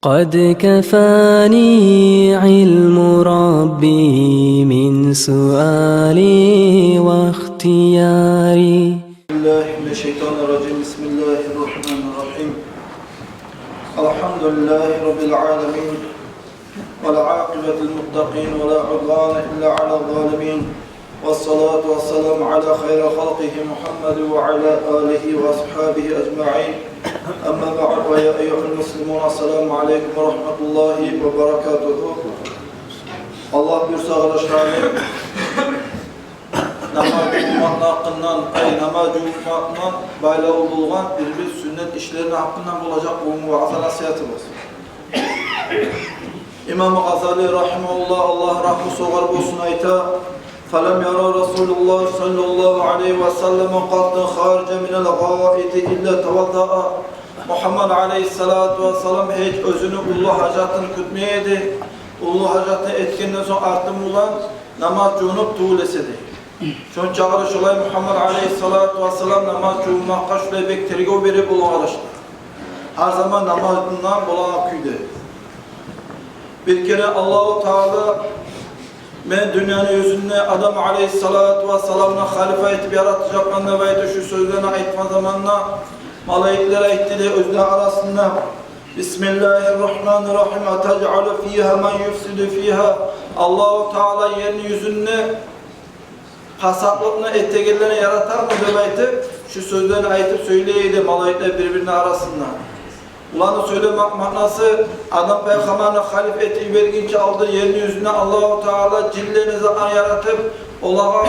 قد كفاني علم ربي من سؤالي واختياري. الله من الشيطان الرجيم. بسم الله الرحمن الرحيم. الحمد لله رب العالمين والعاقبة للمتقين ولا عدوان إلا على الظالمين، والصلاة والسلام على خير خلقه محمد وعلى آله وأصحابه أجمعين. أما بعد، ويا أيها المسلمون السلام عليكم ورحمة الله وبركاته. Allah buyursa arkadaşlarım, namaz cuma'nın hakkından, namaz cuma'nın bayrağı bulgan bir sünnet işlerinin hakkından bulacak bu vaaz nasihatimiz. İmam-ı Gazali rahimahullah, Allah rahmet soğar olsun ayta: فَلَمْ يَرَى رَسُولُ اللّٰهِ صَلَّى اللّٰهُ عَلَيْهِ وَسَلَّمَ قَطٍ خَارِجَ مِنَ الْغَائِطِ إِلَّا تَوَضَّأَ. Muhammed Aleyhisselatü Vesselam hiç özünü ullu hacatını kütmeyedi. Ullu hacatını etkenden sonra artım olan namaz cunup tuğlesedi. Şun çağırış olay Muhammed Aleyhisselatü Vesselam namaz cunmakka şöyle bek tergov verip olan araçtı. Her zaman namazından bulan küydü. Bir kere Allah-u Teala ben dünyanın yüzünde Adam Aleyhisselatü Vesselam'la halife etip yaratacaklarına ve şu sözlerine aitma zamanına Malaikler ayetleri özler arasında Bismillahirrahmanirrahim. Atec'alu fiha men yufsidu fiha. Allah-u Teala yeryüzünde pasaklıkla ettiğlerini yaratar mı demeydi. Şu sözlerini ayetip söyleyeydi malaikler birbirine arasında. Ulanı söylemek manası Adam Peygamber'le halife ettiği vergince aldığı yeryüzünde Allah-u Teala cillerini zaman yaratıp Allah'a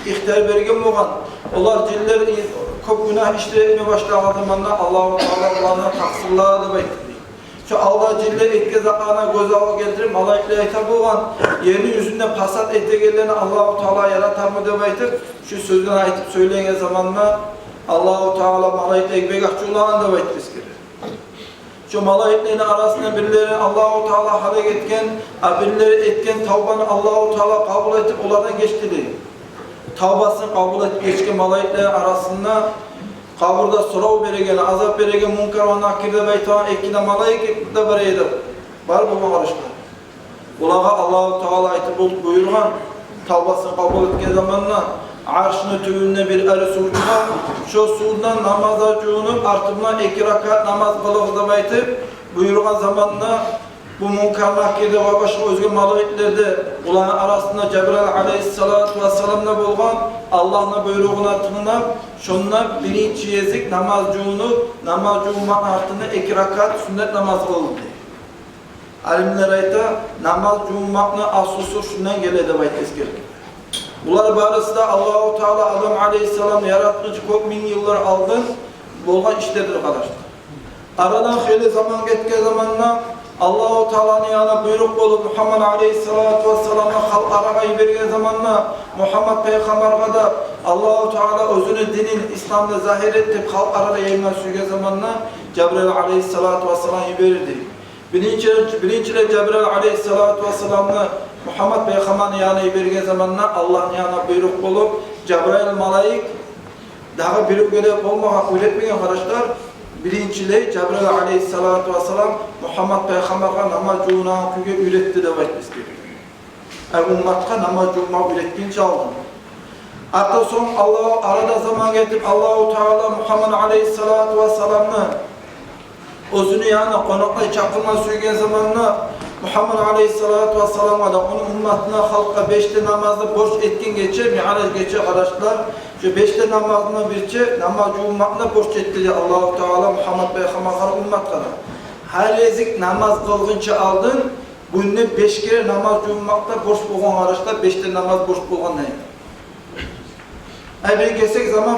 ihtiyar vergin olan onlar ciller çok günah işlemeye başladığı zamanlar Allah-u Teala onlarına taksırlığa bekliyor. Şu Allah cille etki zakana göz ağı getirip malaikle hitap olan yeryüzünde pasat etkilerini Allah-u Teala yaratar mı demeyip şu sözden ayetip söyleyen zamanlar Allah-u Teala malaikle ekmek açılan da bekliyor. Şu malaiklerin arasında birileri Allah-u Teala hareket etken, birileri etken tavbanı Allah-u Teala kabul edip onlardan geçti. Tavbasını kabul edip geçken malaiklerin arasında kaburda sorav beregen, azap beregen, munkar ve nakirde beytan ekide malaik de bereydi. Var bu karışlar. Ulağa Allah-u Teala ayeti buyurgan, tavbasını kabul etken zamanla arşını tüvünde bir eri sucuğa, şu sudan namaza cuğunup artıbına 2 rakat namaz kılıqda baytip buyurgan zamanla bu munkar nakirde ve başka özgü malayiklerde ulanın arasında Cebrail Aleyhisselatü Vesselam'la bulgan Allah'la buyruğuna tınınıp şunla birinci yezik namaz cuğunup namaz cuğuman artığında 2 rakat sünnet namaz kılındı. Alimler ayta namaz cuğumakla asusu şundan geledi baytız gerekir. Bunlar barısında Allah-u Teala Adam Aleyhisselam yaratıcı çok bin yıllar aldın bolgan işlerdir arkadaşlar. Aradan hayli zaman geçken zamanla Allah-u Teala'nın yanına buyruk olup Muhammed Aleyhisselatü Vesselam'a halk arabayı vergen zamanla Muhammed Peygamber'e da Allah-u Teala özünü dinin İslam'da zahir edip halk arada yayınlar sürgen zamanla Cebrail Aleyhisselatü Vesselam'ı verirdi. Birinciyle Cebrail Aleyhisselatü Vesselam'la Muhammed Peygamber'in yanına vergen zamanla Allah'ın yanına buyruk olup Cebrail malaik daha büyük görev olmayan üretmeyen arkadaşlar birinciyle Cebrail Aleyhisselatü Vesselam Muhammed Peygamber'e namaz cuğuna küge üretti de vakit istiyor. Ummatka namaz cuğuma ürettiğince aldım. Hatta son Allah arada zaman getirip Allah-u Teala Muhammed Aleyhisselatü Vesselam'ı özünü yanına konakla çakılma sürgen zamanla Muhammed Aleyhisselatü Vesselam'a da onun ümmetine halka 5'te namazda borç etkin geçer, mi'araç geçer arkadaşlar. Şu 5'te namazına birçe namaz cummakla borç etti Allah-u Teala Muhammed Peygamber'e ümmet kadar. Her yezik namaz kılgınca aldın, günde 5 kere namaz cummakla borç bulgan arkadaşlar, 5'te namaz borç bulgan neydi? Bir geçsek zaman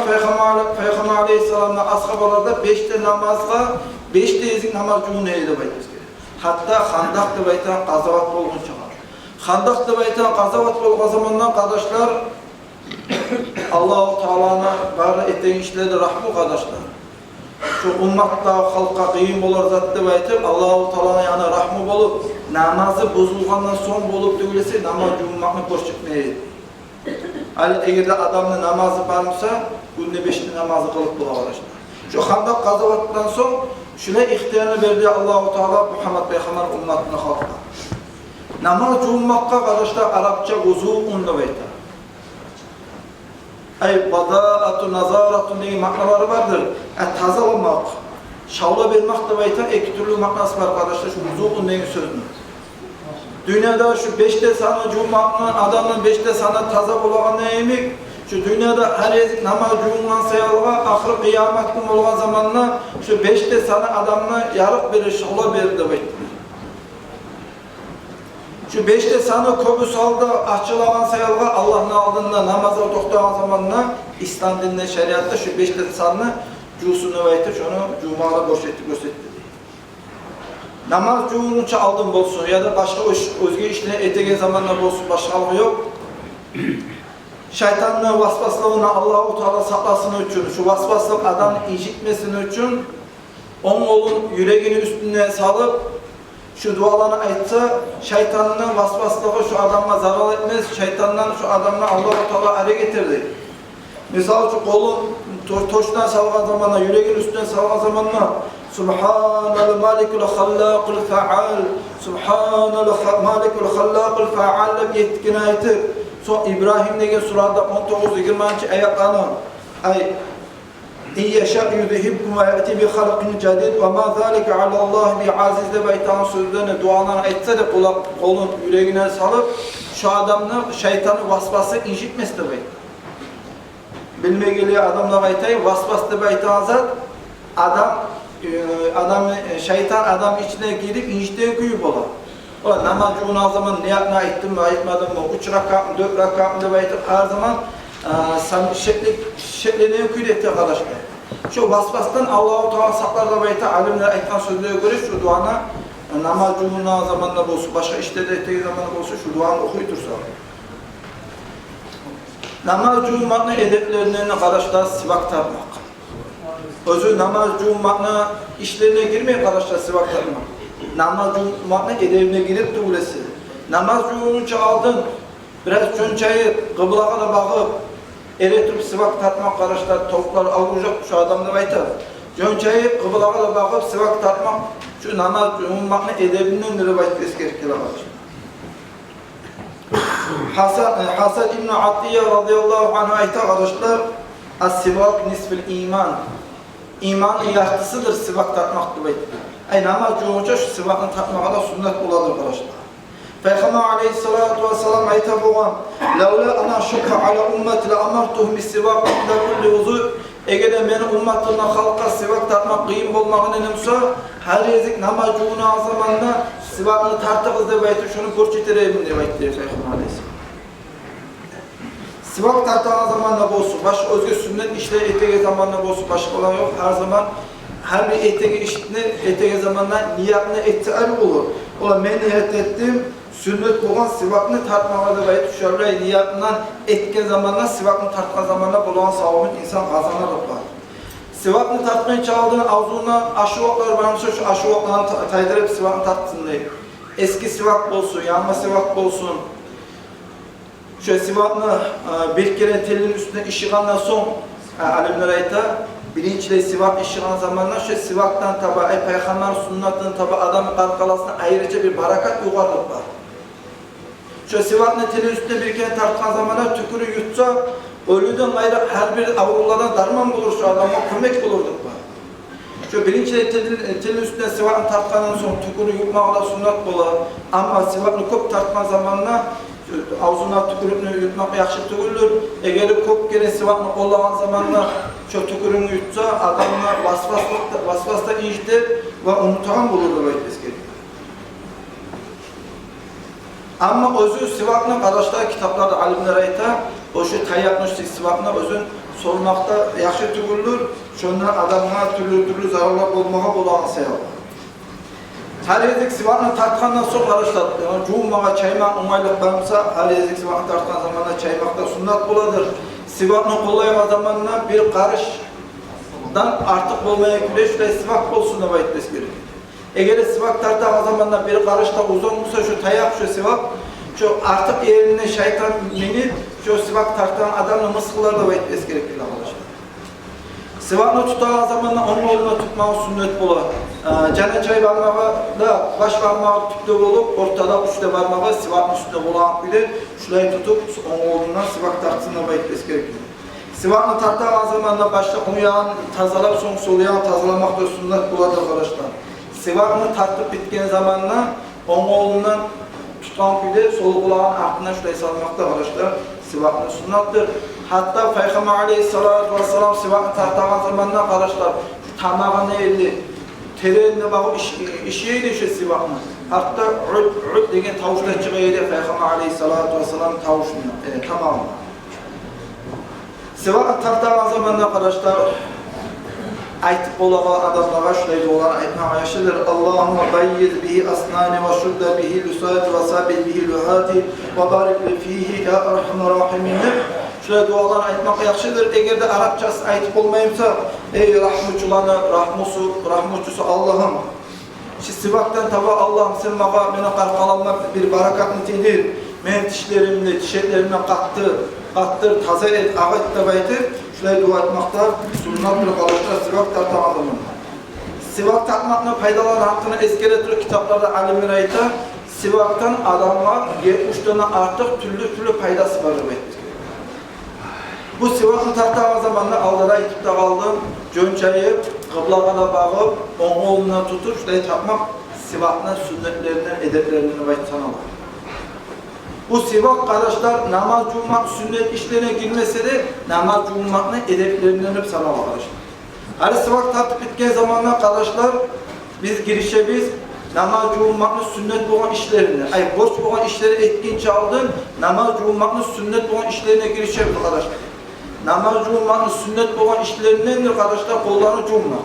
Peygamber Aleyhisselam'la ashabalarda 5'te namazga 5'te yezik namaz cumun neydi baytız. Hatta Handak da baytan qazavat bolğun çağa. Handak da baytan qazavat bolğan zamandan kardeşler Allah-u Teala'na bari ettiğin işlerinde rahmu kardeşler. Şu ummatla halka kıyım bolar zatta baytip Allah-u Teala'na yana rahmu bolup namazı bozulgandan son bolup döylese namaz cummakını boş çıkmayaydı. Eğer de adamın namazı varsa günde 5'te namazı kılıp bula arkadaşlar. Şu Handak qazavattan son Şuna ihtiyarını verdi Allah-u Teala Muhammed Peygamber ümmetine halka. Namaz cummakka kardeşler Arapça vuzu'un da beyta. Ay bada'atu nazaratun diye manaları vardır. Taze olmak, şavla vermek da beyta iki türlü manası var kardeşler. Şu vuzu'un diye sözünü. Dünyada şu 5'te sana cummakla adamın 5'te sana taze olan neymiş? Şu dünyada her yezik namaz cumman sayalga ahir kıyamet gün olan zamanla şu 5'te sana adamla yarık verir, şavla verir de beyta. Şu 5'te sana köbüs aldı, açılagan sayalga Allah'ın aldığında namaza doktoran zamanla İslam dinine şeriatta şu 5'te sana cusunu veytir, şunu cumala boşetti gösterdi. Namaz cumhurunca aldın bolsun ya da başka özge işine etegen zamanla bolsun başka yok. Şeytanın vasvaslığına Allah-u Teala saklasın için, şu vasvaslık adam incitmesin için onun oğlun yüreğini üstüne salıp şu dualarını aytsa şeytanın vasvaslığı şu adamla zarar etmez. Şeytandan şu adamla Allah-u Teala araya getirdi. Misal şu kolun toştan salgan zamanla, yüreğin üstüne salgan zamanla Subhanal malikul hallaqul fa'al Subhanal malikul hallaqul fa'al deb yetkin aytib so İbrahim degen surada 19-20 ayatlarni ay İyyeşâ yudhibkum ve ya'ti bi halqin jadid ve ma zalika ala'llahi bi aziz deb aytan sözlerini dualarını aytsa da kolun yüreğine salıp şu adamni şeytanın vasvası incitmesi deb aytdi. Bilmegeli adamlar aytay vasvas deb aytan zat şeytan adam içine girip incittiği kuyup olar. O namaz cumhurun zaman niyatını aytdım mı aytmadım mı 3 rakat mı 4 rakat mı deb aytıp her zaman şeklini küydekti arkadaşlar. Şu vasvastan Allah-u Teala saklar da bayta alimler aytkan sözlere göre şu duana namaz cumhurun zamanında bolsun, başka işte de ettiği zamanında bolsun şu duanı okuytursa. Namaz cumhurun edeplerinden arkadaşlar sivak tartmak. Özü namaz cumhurun işlerine girmeyin arkadaşlar sivak tartmak. Namaz cumhurun edebine girip tuğlesi. Namaz cumhurunu çaldın, biraz çönçayıp, kıblaka da bakıp, elektrik sivak tartmak arkadaşlar, tavukları avuracak şu adamlar aytar. Çönçayıp, kıblaka da bakıp, sivak tartmak, şu namaz cumhurun edebinden rivayet gerekir arkadaşlar. Hasan İbn Atiyye radıyallahu anh aytar arkadaşlar, as-sivak nisfil iman. İmanın yartısıdır sivak tartmak diye. Ay namaz cumhurca şu sivakını tartmakla sünnet oladır arkadaşlar. Peygamber aleyhissalatu vesselam ayta boğan "Levla ana şukka ala ummeti la amartuhum bis-sivak inda kulli vuzu" Eğer meni ummatına halka sivak tartmak kıyım olmağını nemsa her yezik namaz cumhurun zamanında sivakını tartığız deb aytib şunu görçetireyim deb aytdı Peygamber aleyhissalatu. Sivak tartağın zamanında bolsun, başka özgür sünnet işleri etege zamanında bolsun, başka olan yok. Her zaman her bir etege işini etege zamanında niyatını ettiğer olur. Ola ben niyet ettim, sünnet olan sivakını tartmama da bayit şöyle niyatından etken zamanında sivakını tartma zamanında bulan savabın insan kazanır var. Sivakını tartmayı çaldığında avzuna aşı oklar varmışsa şu aşı oklarını taydırıp sivakını tartsın diye. Eski sivak bolsun, yanma sivak bolsun. Şu sivakını bir kere telin üstüne işiğandan son alimler ayta birinci sivak işiğan zamanlar şu sivaktan tabi Peygamber sünnetinin tabi adamın karkalasına ayrıca bir barakat yuvarlık var. Şu sivakını telin üstüne bir kere tartkan zamanlar tükürü yutsa ölüden gayrı her bir avrulardan darman bulur şu adama kömek bulurduk var. Şu birinci telin üstüne sivakını tartkandan sonra tükürü yutmakla sünnet bular ama sivakını çok tartma zamanla avzuna tükürüğünü yutmak yaxşı tükürülür. Eğer köp kere sivakını kollagan zamanla şu tükürüğünü yutsa adamlar vasvasda iyidir ve unutan bulurdu böyle gerekiyor. Ama özü sivakını kardeşler kitaplarda alimler ayta o şu tayyapmıştık sivakını özün sormakta yaxşı tükürülür. Şundan adamlar türlü zararlar olmağa bulan sayalım. Her yezik sivakını tartkandan sonra kardeşler, cummağa çaymak umaylık barımsa, her yezik sivakını tartkan zamanla çaymakta sünnet buladır. Sivakını kollayan zamanla bir karışdan artık olmaya güleşle sivak olsun da bayitmesi gerekir. Eğer sivak tartkan zamanla bir karışta uzun olsa şu tayak şu sivak, şu artık yerine şeytan minip, şu sivak tartkan adamla mıskılar da bayitmesi gerekir arkadaşlar. Sivakını tutan zamanla onun oğluna tutmağı sünnet bolar. Cana-çay barmağı da baş barmağı tüpte olup, ortada üçte barmağı sivakın üstünde bolan bilir. Şurayı tutup, onun oğlundan sivak tartısına bayıtması gerekiyor. Sivakını tartan zamanla başta onun yağını tazalap, son sol yağını tazalamak da sünnet bolar arkadaşlar. Sivakını tartıp bitken zamanla onun oğlundan tutan bilir, sol kulağın ardından şurayı salmakta arkadaşlar. Sivakını sünnettir. Hatta Peygamber Aleyhisselatü Vesselam sivakını tartan zamanla arkadaşlar tamamını elli, tereğine bakıp işiydi şu sivakını. Hatta rüd degen tavuşta çıkıydı Peygamber Aleyhisselatü Vesselam tavuşunu tamamını. Sivakını tartan zamanla arkadaşlar aytıp olağa adamlara şuraydı olan aytmağa yaşadır. Allahümme bayyiz bihi asnani ve şudda bihi lüsayet ve sabil bihi lühati ve barik fihi ya erhamur rahimin. Şuraya dualarını aytmak yaxşıdır. Eğer de Arapçası aytıp olmayımsa, ey rahmucusu Allah'ım. Şu sivaktan tabi Allah'ım sen bana beni qarqalanmak bir barakatını tedir. Benim dişlerimle, dişetlerimle qattır, taze et, ağıt da baytır. Şuraya dua etmekte sunnattır arkadaşlar, sivak tartamadım. Sivak tartmakla faydaları hakkında eskere kitaplarda alimler ayta, sivaktan adamlar 70 tane artık türlü faydası var demektir. Bu sivakını tartama zamanında aldara itipte kaldım, cönçayı kıblağına bağıp, onun oğluna tutup şurayı çarpmak sivakla sünnetlerinden, edeplerinden baytanalar. Bu sivak kardeşler namaz cummak sünnet işlerine girmese de namaz cummakla edeplerinden hep sana arkadaşlar. Hani sivak tartıp bitken zamanlar kardeşler biz namaz cummakla sünnet olan işlerine, borç olan işleri etkince aldın, namaz cummakla sünnet olan işlerine girişebilir arkadaşlar. Namaz cummakla sünnet olan işlerindendir kardeşler kollarını cummak.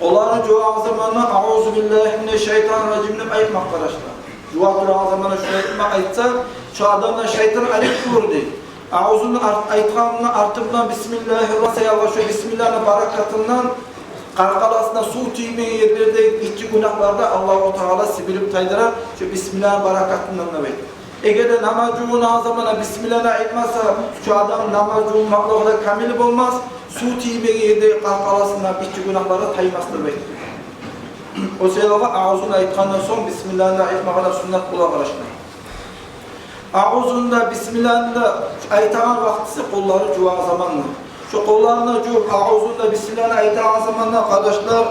Kollarını cumak zamanla Euzubillahimineşşeytanirracim'den ayıtmak arkadaşlar. Cumak duran zamanla şöyle ayıtsa şu adamla şeytan ayıp kurdu. Ağzının ayıtkanından artımdan Bismillahirrahmanirrahim. Bismillah'ın barakatından qarqalasına su tüymeyen yerlerde içi günahlarda Allah-u Teala sibilip taydırar. Şu Bismillah'ın barakatından da verir. Eğer de namaz cumhuruna zamana Bismillah'ı aytmazsa şu adam namaz cumhurmakla da kamil olmaz. Su tüymeyen yerde qarqalasına içi günahlarda taymazdır verir. O sebeple ağzını aytkandan son Bismillah'ı aytmakla sünnet bular arkadaşlar. Ağzında Bismillah'ında aytağın vaktisi kolları cuva zamanla. Şu kollarına cuv, ağzında Bismillah'ını aytağın zamanla arkadaşlar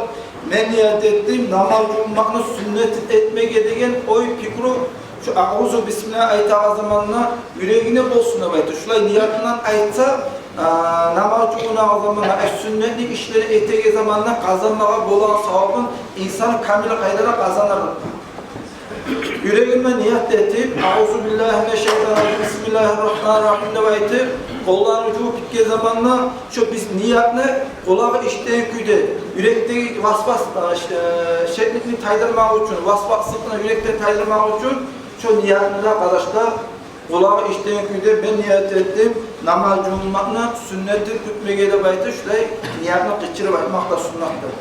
ben niyet ettim, namaz cummakını sünnet etmek edigen oy fikru şu ağzı Bismillah aytağın zamanla yüreğine bolsun demeyti. Şulay niyetinden aytsa namaz cummakını zamanla sünnetli işleri ettiği zamanla kazanmağa bolan savabın insan kamil kaydına kazanır. Yüreğime niyet etip, Euzubillahimineşşeytanirracim, Bismillahirrahmanirrahim demeyti, kollarını cuvup bitken zamanla şu biz niyetle kulağı işten küyde, yürekteki vasvas şeklini taydırmak için, vasvaslıkla yürekten taydırmak için şu niyetinde arkadaşlar kulağı işten küyde ben niyet ettim, namaz cumhurmakla sünnetin kütmeye demeyti, şurayı niyetini kıçırıp aytmak da sünnattır.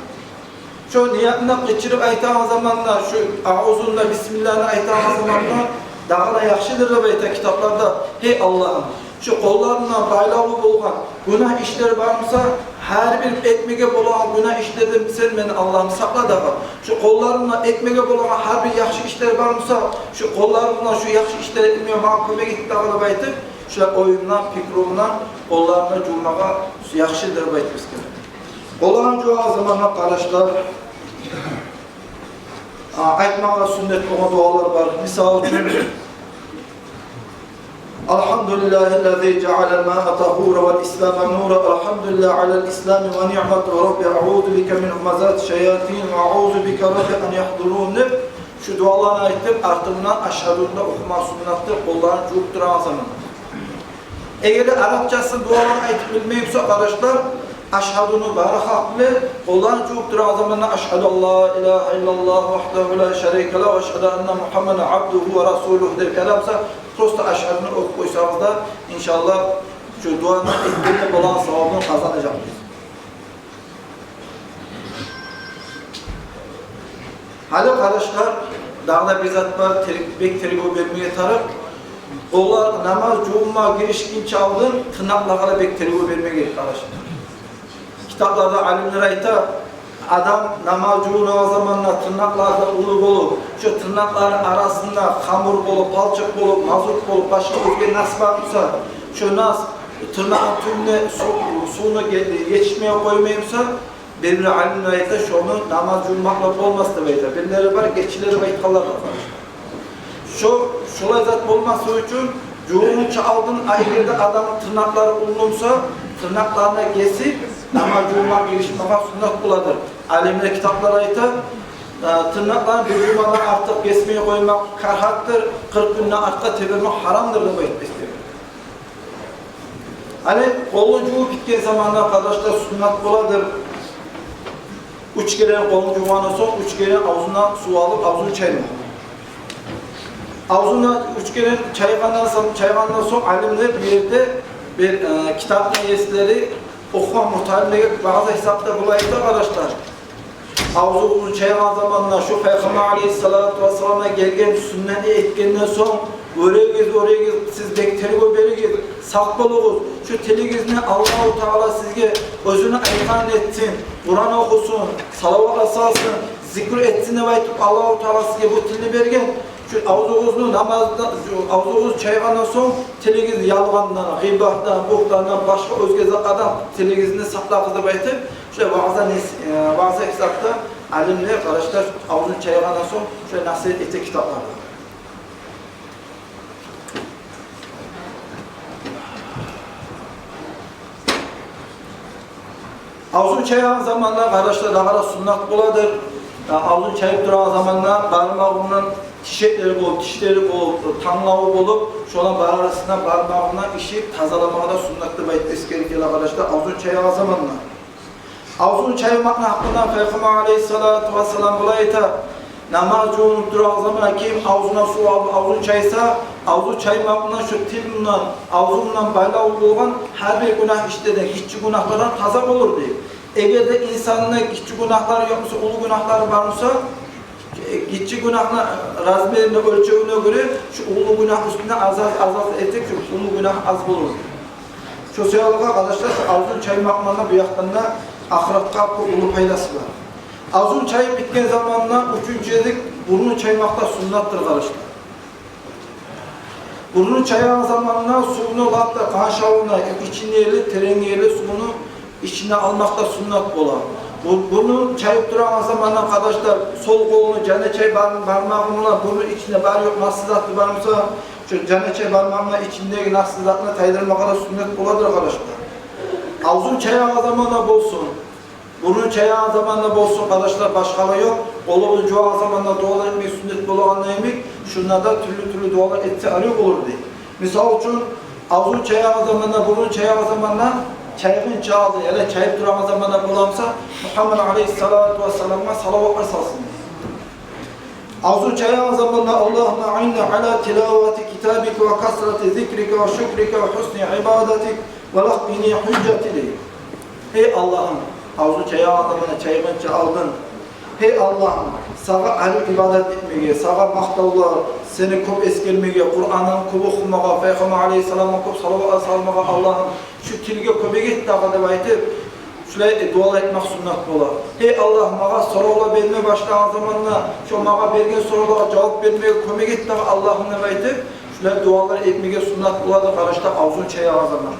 Şu niyetine geçirip aytağın zamanla, şu ağzında Bismillah'ını aytağın zamanla daha da yaxşıdır da bayta kitaplarda. Hey Allah'ım, şu kollarına baylağı bolğan günah işleri varmasa, her bir ekmeğe bolan günah işlerden sen beni Allah'ım sakla da. Şu kollarına ekmeğe bolan her bir yaxşı işler varmasa, şu kollarına şu yaxşı işleri etmeye mahkume gitti da bayta. Şu oyundan, fikrundan kollarına cummağa yaxşıdır bayta biz gibi. Olan cuğa zamanla kardeşler aytmağa sünnet olan dualar var. Misal için Elhamdülillahillezî cealel mâ'e tahûra vel İslâme nûra. Elhamdülillah alel İslâmi ve ni'met ve Rabbi a'ûzu bike min humazâti şeyâtin ve a'ûzu bike Rabbi en yahdurûn. Şu dualarına aytıp artımından aşağıdığında okuma sünnettır. Kollarını cuğup duran zaman. Eğer de Arapçası dualarını aytıp bilmeyipse arkadaşlar aşhadunu barakatlı olan çoktur zamanla aşhadu Allah ilahe illallah vahdehu la şerike la ve aşhadu enne Muhammeden abduhu ve rasuluhu der kelamsa prosta aşhadunu okup koysanız da inşallah şu duanın etkilik olan savabını kazanacaksınız. Hali kardeşler dağda bir zat var bek terigo vermeye tarıp onlar namaz cuma girişkin çaldın tırnaklarına bek terigo vermeye gerek kardeşler. kitaplarda alimler ayta adam namazculuğu zamanla tırnaklarda ulu bolup, şu tırnakların arasında hamur bolup, palçık bolup, mazut bolup, başka özge nas varsa, şu nas tırnağın tümüne suyunu yetişmeye koymayımsa, bir alimler ayta şunu namazcılıkla olmaz da beyta. Birileri var, geçileri baytkallar var. Şolay zat olması için cuğunca aldın ayrıca adamın tırnakları ulunsa tırnaklarına kesip namazcılığa girişmeye sünnet buladır. Alimler kitaplara ayta tırnaklarını bir cumadan artık kesmeye koymak karhattır, 40 günden arka tevirmek haramdır da baytmesi. Hani koluncuğu bitken zamanında arkadaşlar sünnet buladır. 3 kere koluncuğuna son, 3 kere ağzına su alıp ağzını çayırmak. Ağzına 3 kere çayvandan sonra alimler bir yerde bir kitap meyesleri okuma muhtarlığı bazı hesapta bulaydı arkadaşlar. Ağzı uzun çayvan zamanında şu Peygamber Aleyhisselatü Vesselam'a gelgen sünneti etkenden sonra oraya gez, siz bekteri beri gez, sakbalığız. Şu teligizini Allah-u Teala sizge özünü aykan etsin, Kur'an okusun, salavat salsın, zikr etsin ve Allah-u Teala sizge bu tilini bergen. Şu ağzınızı namazda, ağzınızı çayvandan sonra teligizni yalğandan, gıybahtan, buhtandan, başka özge zakadan teligizni saklaqızı baytib, şöyle bazı hesapta alimler arkadaşlar ağzını çayvandan sonra şöyle nasihat ettiği kitaplar var. Ağzını çayvan zamanlar arkadaşlar daha sünnet buladır. Ağzını çayıp duran zamanlar parmağından dişleri bulup, tanlağı bulup, şu an arasında parmağından işi tazalamaya da sünnetli baytesi gerekir arkadaşlar. Ağzını çayvan zamanlar. Ağzını çaymakla hakkında Peygamber Aleyhisselatü Vesselam bulayta namazcı olup duran zaman kim ağzına su alıp ağzını çaysa, ağzı çaymakla şu tilimle, ağzından bayla olan her bir günah işleden, hiççi günahlardan taza olur diye. Eğer de insanın hiççi günahları yoksa, ulu günahları varsa, hiççi günahına razmerine, ölçeğine göre şu ulu günah üstüne az edecek, şu ulu günah az bulur. Şu seyahalığa arkadaşlar şu ağzını çaymakla bu yakında ahiretka ulu faydası var. Ağzını çayıp bitken zamanla üçüncü burnunu çaymakta sünnettir arkadaşlar. Burnunu çayan zamanla suyunu hatta kan şavuna, içindeyeli, terengeyeli suyunu içine almakta sünnet ola. Bunu çayıp duran zamanla arkadaşlar sol kolunu cane çay parmağımla bunu içinde var yok nasıl varsa şu cane çay parmağımla içindeki nasıl zatına taydırmak kadar sünnet oladır arkadaşlar. Ağzını çayan zamanla bolsun. Bunun çayan zamanla bolsun arkadaşlar başka yok. Olumlu cuğa zamanla dualar etmek sünnet bolu anlayamak. Şunlarda türlü dualar etse arıyor olur diye. Misal için ağzını çayan zamanla bunun çayan zamanla çayın çağdı ya da çayıp duran zamanla bulamsa Muhammed Aleyhisselatü Vesselam'a salavatlar salsın. Ağzını çayan zamanla Allahümme a'inna ala tilavati kitabik ve kasrati zikrike ve şükrike ve husni ibadetik ve lahbini hüccetili. Ey Allah'ım, ağzını çayan zamanla çayın çağaldın. Hey Allah'ım, sana alim ibadet etmeye, sana mahdallah, seni kop eskelmeye, Kur'an'ın kubu okumağa, Peygamber Aleyhisselam'a kop salavat salmağa Allah'ım, şu tilge köpe gitti ağabey baytib, şöyle dua etmek sünnet ola. Hey Allah'ım, mağa sorular vermeye başlayan zamanla, şu mağa bergen sorulara cevap vermeye köpe gitti Allah'ım ne baytib, şöyle dualar etmeye sünnet ola da karışta ağzını çaya zaman.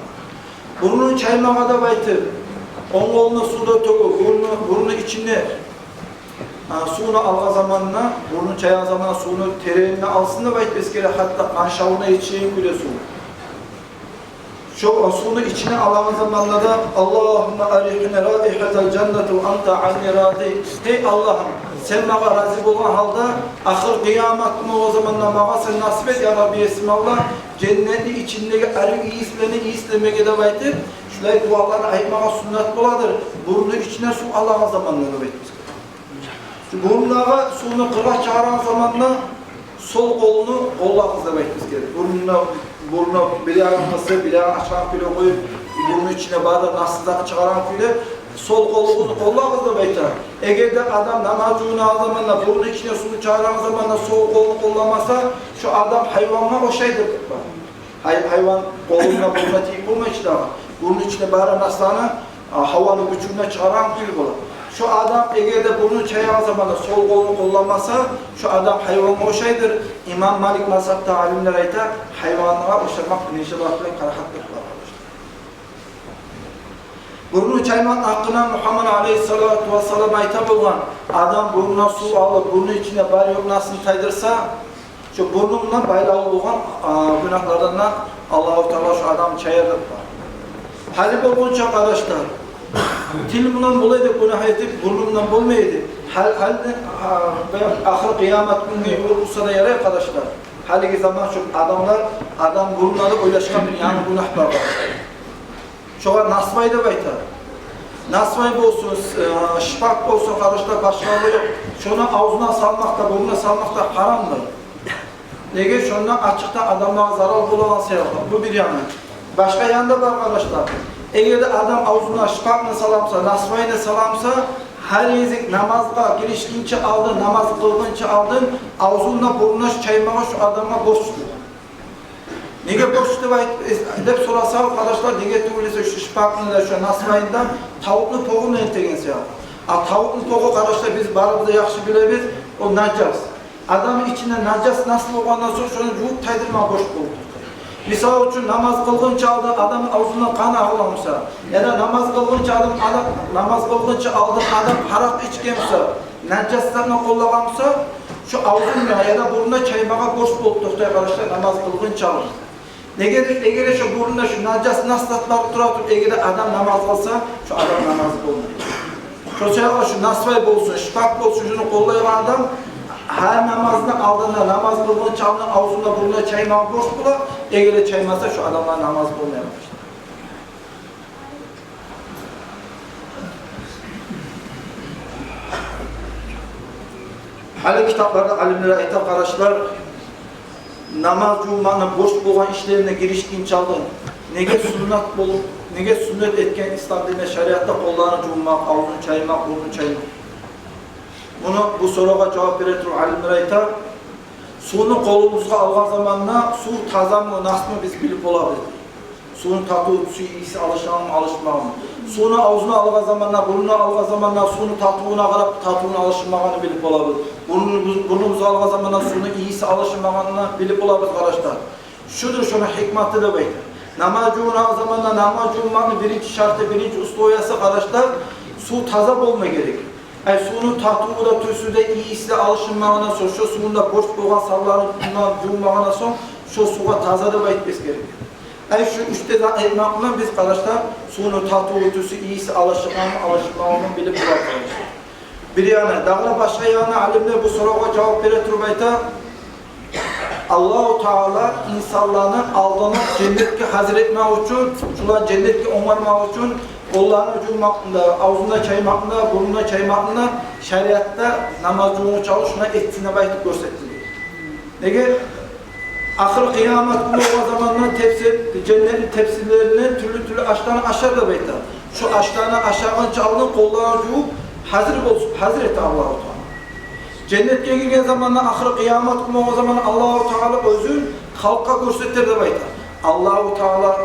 Burnunu çaymağa da baytib, on kolunu suda toku, burnu içine, suyunu alma zamanına, burnun çayan zamanına suyunu tereğine alsın da bayit beskere hatta kanşavuna içeyim bile su. Şu suyunu içine alan zamanlarda Allahümme arihine raihatel cennetu anta anni radi. Hey Allah'ım sen bana razı olan halde ahir kıyametine o zamanla bana sen nasip et ya Rabbi Esmallah cenneti içindeki arı iyi islemeye de bayittir. Şöyle dualarını ayırmaya sünnet oladır. Burnu içine su alan zamanları bayit. Burnuna suyunu kıra çağıran zamanla sol kolunu Allah'ımıza bekliyoruz gerek. Burnuna bilağınması, bilağını açan küle koyup burnu içine bağda nasıl çıkaran küle sol kolunu Allah'ımıza bekliyoruz. Eğer de adam namazcığını al zamanla burnu içine suyu çağıran zamanla sol kolunu kullanmasa şu adam hayvanla o şeydir. Hayvan koluna burnuna teyip bulma işte ama burnu içine bağıran aslanı havanın gücüne çıkaran bir bolar. Şu adam egerde burnu çayağı zamanında sol kolunu kullanmasa, şu adam hayvan oşaydır. İmam Malik mazhabta alimler ayta hayvanlığa oşarmak inşallah karahatlık var. Burnu çaymak hakkında Muhammed Aleyhisselatü Vesselam ayta bulgan, adam burnuna su alıp burnu içine bari yok nasıl taydırsa, şu burnundan baylağı olgan günahlardan Allah-u Teala şu adam çayırdır. Hali bolgunca arkadaşlar, dilimden bulaydı günah edip burnumdan bulmaydı. Halde ahir kıyamet günü olursa da yarar arkadaşlar. Haliki zaman şu adam burnuna da oylaşkan bir yani günah var. Şoğa nasvay da bayta. Nasvay olsun, şıpak olsun arkadaşlar başkaları yok. Şunu ağzına salmak da burnuna salmak da haramdır. Nege şundan açıkta adamlara zarar bulan şey yapar. Bu bir yanı. Başka yanında var arkadaşlar. Eğer adam ağzına şıpakla salamsa, nasvayla salamsa, her yezik namazga girişkince aldın, namaz kılgınca aldın, ağzına burnuna çaymağa şu adama borçlu. Nege borçlu var? Hep sorasa arkadaşlar, nege tuğluysa şu şıpakla şu nasvayından tavuklu poğunu entegense yapar. Tavuklu poğu arkadaşlar biz barımızda yaxşı bilebiz, o nacas. Adamın içinde nacas nasıl olandan sonra şunu yuvuk taydırma boş buldu. Misal için namaz kılgınca aldı, adam ağzından kan ağlamışsa, ya da namaz kılgınca aldı, adam harak içkense, nacaslarına kollamışsa, şu ağzına ya da burnuna çaymağa borç bulduk arkadaşlar namaz kılgınca aldı. Eğer şu burnuna şu nacas naslatlar duratır, eğer adam namaz kılsa, şu adam namaz kılmıyor. Şu nasvay olsun, şıpak olsun, şunu kollayan adam, her namazını aldığında, namaz kılgını çaldığında, ağzında burnuna çaymağı borç bula, eğer çaymazsa şu adamlar namaz kılmaya başlar. Hali kitaplarda alimlere ayet arkadaşlar, namaz cumanın borç bulan işlerine girişkin çaldın, nege sünnet etken İslam dinine şeriatta kollarını cumak, ağzını çaymak, burnunu çaymak. Bu soruğa cevap verir alimler aytar. Suyunu kolumuzga algan zamanla su taza mı, nasıl mı biz bilip olabilir. Suyun tatı, suyu iyisi alışan mı, alışmağı mı. Suyunu ağzına algan zamanla, burnuna algan zamanla suyunu tatığına karab, tatığına alışmağını bilip olabilir. Burnumuzu algan zamanla suyunu iyisi alışmağını bilip olabilir arkadaşlar. Şudur şuna hikmeti de beydir. Namazcığına zamanla namazcığının birinci şartı, birinci ustayası arkadaşlar, su taza olma gerekir. Suyunun tatlığı da tüsü de iyisi alışınmağına sonra, şu suyun da borç boğan sallarından cumağına sonra, şu suğa taza da bayitmesi gerekir. Şu üçte etmekle biz arkadaşlar, suyunun tatlığı tüsü iyisi alışınmağını bilip bırakıyoruz. Bir yana, dağla başka yana alimler bu soruğa cevap verir turbayta, Allah-u Teala insanların aldanıp cennetki hazır etmek için, şular cennetki onarmak için kollarını ucurmakında, ağzında çaymakında, burnuna çaymakında şeriatta namazcığını çalışına ettiğine baytıp gösterdiler. Nege? Ahir kıyamet günü o zamanlar cennetin tepsilerini türlü aşağıdan aşağı da baytılar. Şu aşağıdan aşağıdan çaldın, kollarını ucurup hazır etti Allah-u Teala. Cennetke girgen zamanlar ahir kıyamet günü o zaman Allah-u Teala özün halka gösterdir de baytılar. Allah-u Teala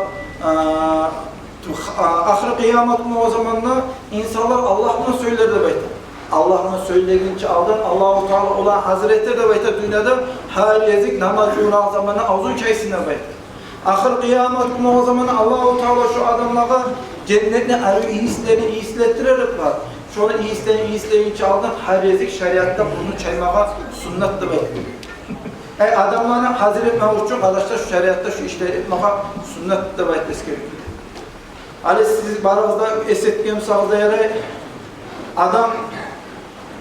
ahir kıyamet günü o zamanlar insanlar Allah'ın söyler de baytır. Allah'ın söylediğince aldın, Allah-u Teala olan Hazretleri de baytır dünyada her yezik namazcığına zamanı ağzın çaysına baytır. Ahir kıyamet günü o zaman Allah-u Teala şu adamlara cennetine arı iyislettirerek var. Şöyle iyistleyince aldın, her yezik şeriatta bunu çaymağa sünnet de baytır. Adamların hazır etmek için arkadaşlar şu şeriatta şu işleri etmeye sünnet de baytır gerekiyor. Ali siz baranızda esetken sağda yere adam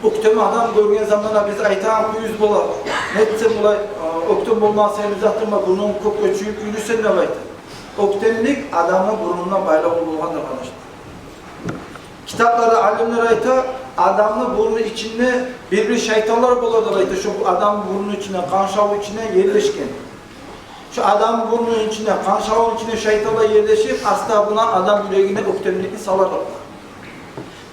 oktum adam görgen zamanla biz aytağım bu yüz bolar. Netsem olay oktum bulmaz seni zatırma burnun kok öçüyüp yürüsen ne baytı. Oktemlik adamın burnundan bayla olulğandır arkadaşlar. Kitaplarda alimler ayta adamın burnu içinde bir şeytanlar bolardır ayta. Şu adamın burnu içine, kan şavı içine yerleşken. Şu adam burnunun içine, kan şavının içine şeytanla yerleşip asla buna adam yüreğine oktemlikli salar.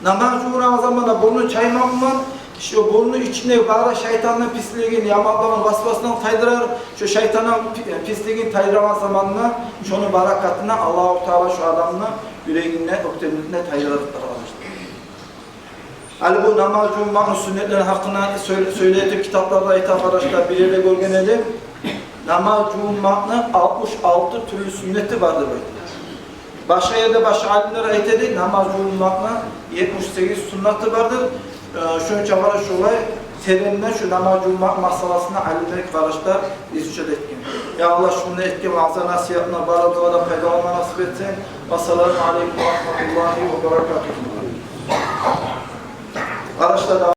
Namazcığına zamanla burnu çaymakla, şu burnu içine bağıra şeytanın pisliğini, yamanlığın vasfasından taydırar, şu şeytanın pisliğini taydıran zamanla, şunun barakatına Allah-u Teala şu adamına yüreğine, öktemine tayyaradıklar arkadaşlar. Ali bu namaz cummanın sünnetlerin hakkında söylediği kitaplarda ait arkadaşlar bir yerde görgenelim. Namaz cummanın 66 türlü sünneti vardır böyle. Başka yerde başka alimler ait edildi. Namaz cummanın 78 sünneti vardır. Şunu çabara şu olay, terimden şu namaz cumma masalasına alimler arkadaşlar izcad etkin. Ya Allah şunu etkin, ağza nasihatına, baradığına peygamber nasip etsin. Vesselamu aleyküm ve rahmetullahi ve berekatuhu. Arkadaşlar